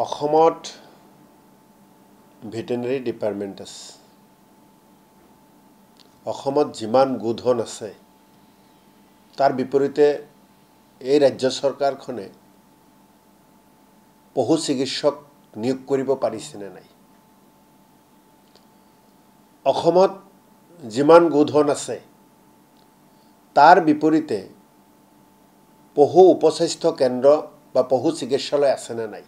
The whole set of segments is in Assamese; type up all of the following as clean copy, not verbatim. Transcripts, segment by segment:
অসমত ভেটেনেৰী ডিপাৰ্টমেণ্ট আছে। অসমত যিমান গোধন আছে তাৰ বিপৰীতে এই ৰাজ্য চৰকাৰখনে পশু চিকিৎসক নিয়োগ কৰিব পাৰিছেনে নাই? অসমত যিমান গোধন আছে তাৰ বিপৰীতে পশু উপস্বাস্থ্য কেন্দ্ৰ বা পশু চিকিৎসালয় আছেনে নাই?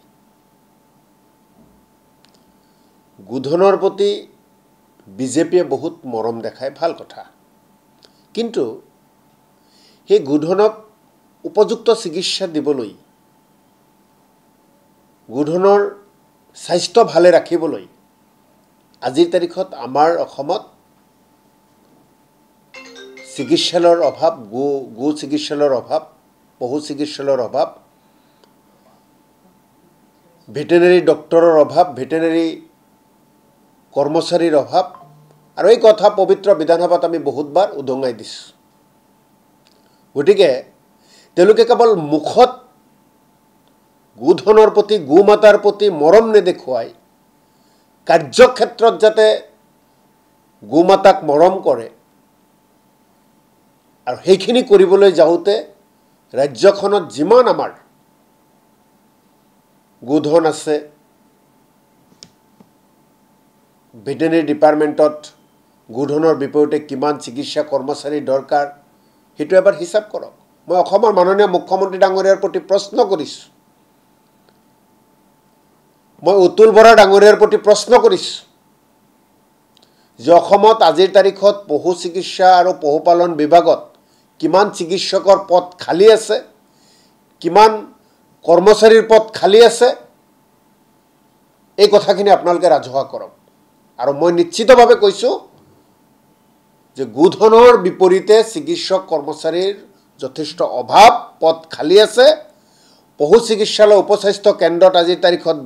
গোধনৰ প্ৰতি বিজেপিয়ে বহুত মৰম দেখায়, ভাল কথা, কিন্তু সেই গোধনক উপযুক্ত চিকিৎসা দিবলৈ, গোধনৰ স্বাস্থ্য ভালে ৰাখিবলৈ আজিৰ তাৰিখত আমাৰ অসমত চিকিৎসালয়ৰ অভাৱ, গো চিকিৎসালয়ৰ অভাৱ, পশু চিকিৎসালয়ৰ অভাৱ, ভেটেনেৰী ডক্টৰৰ অভাৱ, ভেটেনেৰী কৰ্মচাৰীৰ অভাৱ, আৰু এই কথা পবিত্ৰ বিধানসভাত আমি বহুতবাৰ উদঙাই দিছোঁ। গতিকে তেওঁলোকে কেৱল মুখত গোধনৰ প্ৰতি, গোমাতাৰ প্ৰতি মৰম নেদেখুৱাই কাৰ্যক্ষেত্ৰত যাতে গোমাতাক মৰম কৰে, আৰু সেইখিনি কৰিবলৈ যাওঁতে ৰাজ্যখনত যিমান আমাৰ গোধন আছে, ভেটেনেৰী ডিপাৰ্টমেণ্টত গোধনৰ বিপৰীতে কিমান চিকিৎসা কৰ্মচাৰী দৰকাৰ, সেইটো এবাৰ হিচাপ কৰক। মই অসমৰ মাননীয় মুখ্যমন্ত্ৰী ডাঙৰীয়াৰ প্ৰতি প্ৰশ্ন কৰিছোঁ, মই অতুল বৰা ডাঙৰীয়াৰ প্ৰতি প্ৰশ্ন কৰিছোঁ যে অসমত আজিৰ তাৰিখত পশু চিকিৎসা আৰু পশুপালন বিভাগত কিমান চিকিৎসকৰ পদ খালী আছে, কিমান কৰ্মচাৰীৰ পদ খালী আছে, এই কথাখিনি আপোনালোকে ৰাজহুৱা কৰক। আৰু মই নিশ্চিতভাৱে কৈছোঁ যে গোধনৰ বিপৰীতে চিকিৎসক কৰ্মচাৰীৰ যথেষ্ট অভাৱ, পদ খালী আছে। পশু চিকিৎসালয় উপস্বাস্থ্য কেন্দ্ৰত আজিৰ তাৰিখত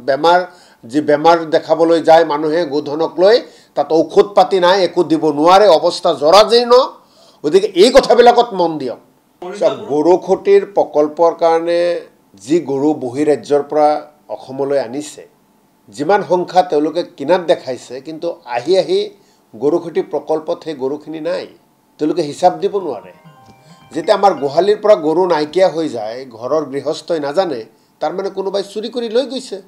বেমাৰ দেখাবলৈ যায় মানুহে গোধনক লৈ, তাত ঔষধ পাতি নাই, একো দিব নোৱাৰে, অৱস্থা জৰাজীৰ্ণ। গতিকে এই কথাবিলাকত মন দিয়ক। গৰুখটিৰ প্ৰকল্পৰ কাৰণে যি গৰু বহিৰাজ্যৰ পৰা অসমলৈ আনিছে, যিমান সংখ্যা তেওঁলোকে কিনাত দেখাইছে, কিন্তু আহি গৰুখটি প্ৰকল্পত সেই গৰুখিনি নাই, তেওঁলোকে হিচাপ দিব নোৱাৰে। যেতিয়া আমাৰ গোহালিৰ পৰা গৰু নাইকিয়া হৈ যায়, ঘৰৰ গৃহস্থই নাজানে, তাৰমানে কোনোবাই চুৰি কৰি লৈ গৈছে।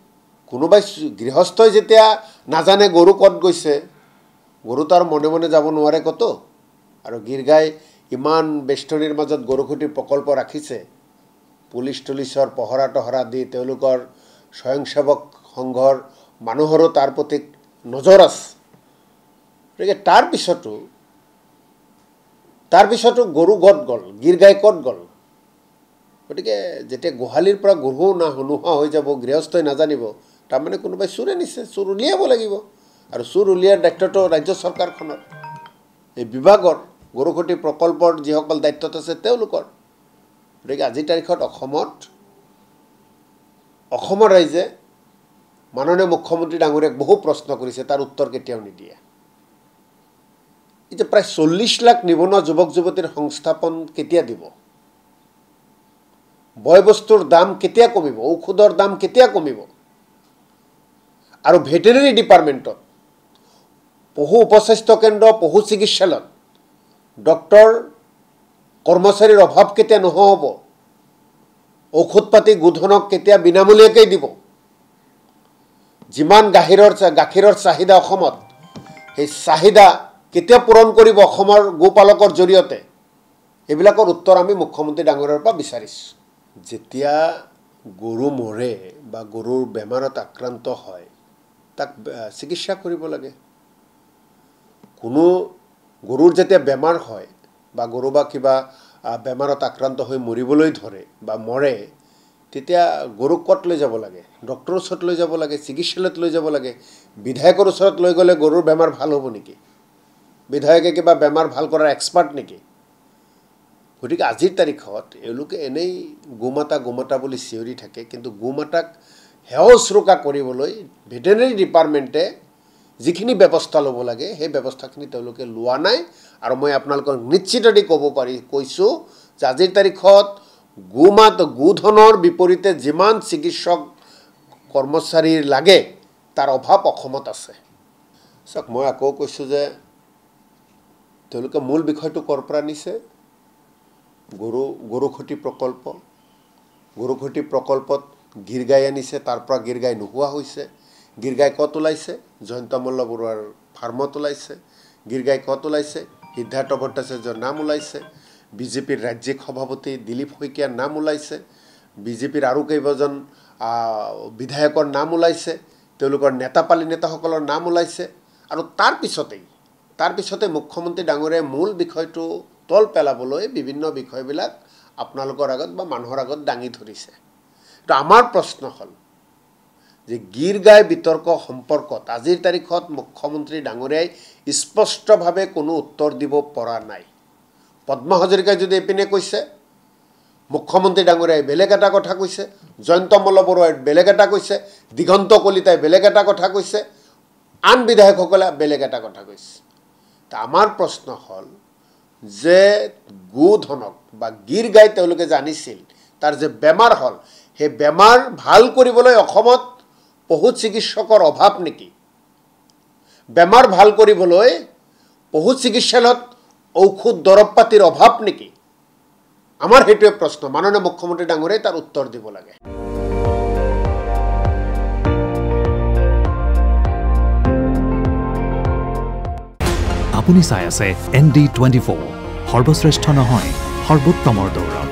কোনোবাই গৃহস্থই যেতিয়া নাজানে গৰু ক'ত গৈছে, গৰু তাৰ মনে মনে যাব নোৱাৰে ক'তো। আৰু গীৰ্গাই ইমান বেষ্টনীৰ মাজত গৰুখটিৰ প্ৰকল্প ৰাখিছে, পুলিচ তুলিচৰ পহৰা টহৰা দি তেওঁলোকৰ স্বয়ংসেৱক সংঘৰ মানুহৰো তাৰ প্ৰতি নজৰ আছে। গতিকে তাৰ পিছতো গৰু ক'ত গ'ল, গীৰ্গাই ক'ত গ'ল? গতিকে যেতিয়া গোহালিৰ পৰা গৰু নোহোৱা হৈ যাব, গৃহস্থই নাজানিব, তাৰমানে কোনোবাই চোৰে নিছে, চোৰ উলিয়াব লাগিব। আৰু চোৰ উলিয়াৰ দায়িত্বটো ৰাজ্য চৰকাৰখনৰ, এই বিভাগৰ, গৰুখটি প্ৰকল্পৰ যিসকল দায়িত্বত আছে তেওঁলোকৰ। গতিকে আজিৰ তাৰিখত অসমৰ ৰাইজে মাননীয় মুখ্যমন্ত্ৰী ডাঙৰীয়াক বহু প্ৰশ্ন কৰিছে, তাৰ উত্তৰ কেতিয়াও নিদিয়ে। এতিয়া প্ৰায় 40 লাখ নিবনুৱা যুৱক যুৱতীৰ সংস্থাপন কেতিয়া দিব? বয় বস্তুৰ দাম কেতিয়া কমিব? ঔষধৰ দাম কেতিয়া কমিব? আৰু ভেটেনেৰী ডিপাৰ্টমেণ্টত, পশু উপস্বাস্থ্য কেন্দ্ৰ, পশু চিকিৎসালয়ত ডক্টৰ কৰ্মচাৰীৰ অভাৱ কেতিয়া নোহোৱা হ'ব? ঔষধ পাতি গোধনক কেতিয়া বিনামূলীয়াকৈ দিব? যিমান গাখীৰৰ চাহিদা অসমত, সেই চাহিদা কেতিয়া পূৰণ কৰিব অসমৰ গোপালকৰ জৰিয়তে? এইবিলাকৰ উত্তৰ আমি মুখ্যমন্ত্ৰী ডাঙৰীয়াৰ পৰা বিচাৰিছোঁ। যেতিয়া গৰু মৰে বা গৰুৰ বেমাৰত আক্ৰান্ত হয়, তাক চিকিৎসা কৰিব লাগে। কোনো গৰুৰ যেতিয়া বেমাৰ হয় বা গৰু বা কিবা বেমাৰত আক্ৰান্ত হৈ মৰিবলৈ ধৰে বা মৰে, তেতিয়া গৰুক ক'ত লৈ যাব লাগে? ডক্টৰৰ ওচৰত লৈ যাব লাগে, চিকিৎসালয়ত লৈ যাব লাগে। বিধায়কৰ ওচৰত লৈ গ'লে গৰুৰ বেমাৰ ভাল হ'ব নেকি? বিধায়কে কিবা বেমাৰ ভাল কৰাৰ এক্সপাৰ্ট নেকি? গতিকে আজিৰ তাৰিখত এওঁলোকে এনেই গোমাতা বুলি চিঞৰি থাকে, কিন্তু গোমাতাক সেৱা শুশ্ৰূষা কৰিবলৈ ভেটেনেৰী ডিপাৰ্টমেণ্টে যিখিনি ব্যৱস্থা ল'ব লাগে, সেই ব্যৱস্থাখিনি তেওঁলোকে লোৱা নাই। আৰু মই আপোনালোকক নিশ্চিত দি কৈছোঁ যে আজিৰ তাৰিখত গোধনৰ বিপৰীতে যিমান চিকিৎসক কৰ্মচাৰীৰ লাগে তাৰ অভাৱ অসমত আছে চাওক মই আকৌ কৈছোঁ যে তেওঁলোকে মূল বিষয়টো ক'ৰ পৰা নিছে গৰুখটি প্ৰকল্পত গিৰগাই আনিছে তাৰ পৰা গিৰগাই নোহোৱা হৈছে গিৰগাই ক'ত ওলাইছে জয়ন্ত মল্ল বৰুৱাৰ ফাৰ্মত ওলাইছে গিৰগাই ক'ত ওলাইছে সিদ্ধাৰ্থ ভট্টাচাৰ্যৰ নাম ওলাইছে বিজেপিৰ ৰাজ্যিক সভাপতি দিলীপ শইকীয়াৰ নাম ওলাইছে বিজেপিৰ আৰু কেইবাজন বিধায়কৰ নাম ওলাইছে তেওঁলোকৰ নেতাপালি নেতাসকলৰ নাম ওলাইছে আৰু তাৰ পিছতে মুখ্যমন্ত্ৰী ডাঙৰীয়াই মূল বিষয়টো তল পেলাবলৈ বিভিন্ন বিষয়বিলাক আপোনালোকৰ আগত বা মানুহৰ আগত দাঙি ধৰিছে তো আমাৰ প্ৰশ্ন হ'ল যে গিৰগাই বিতৰ্ক সম্পৰ্কত আজিৰ তাৰিখত মুখ্যমন্ত্ৰী ডাঙৰীয়াই স্পষ্টভাৱে কোনো উত্তৰ দিব পৰা নাই পদ্মা হাজৰিকাই যদি এপিনে কৈছে মুখ্যমন্ত্ৰী ডাঙৰীয়াই বেলেগ এটা কথা কৈছে জয়ন্ত মল্ল বৰুৱাই বেলেগ এটা কৈছে দিগন্ত কলিতাই বেলেগ এটা কথা কৈছে আন বিধায়কসকলে বেলেগ এটা কথা কৈছে তা আমাৰ প্ৰশ্ন হ'ল যে গোধনক বা গিৰগাই তেওঁলোকে জানিছিল তাৰ যে বেমাৰ হ'ল সেই বেমাৰ ভাল কৰিবলৈ অসমত পশু চিকিৎসকৰ অভাৱ নেকি বেমাৰ ভাল কৰিবলৈ পশু চিকিৎসালয়ত ঔষধ দৰৱ পাতিৰ অভাৱ নেকি আমাৰ হেতুৱে প্ৰশ্ন মাননীয় মুখ্যমন্ত্ৰী ডাঙৰীয়াই তাৰ উত্তৰ দিব লাগে আপুনি চাই আছে ND24 সৰ্বশ্ৰেষ্ঠ নহয় সৰ্বোত্তমৰ দৌৰ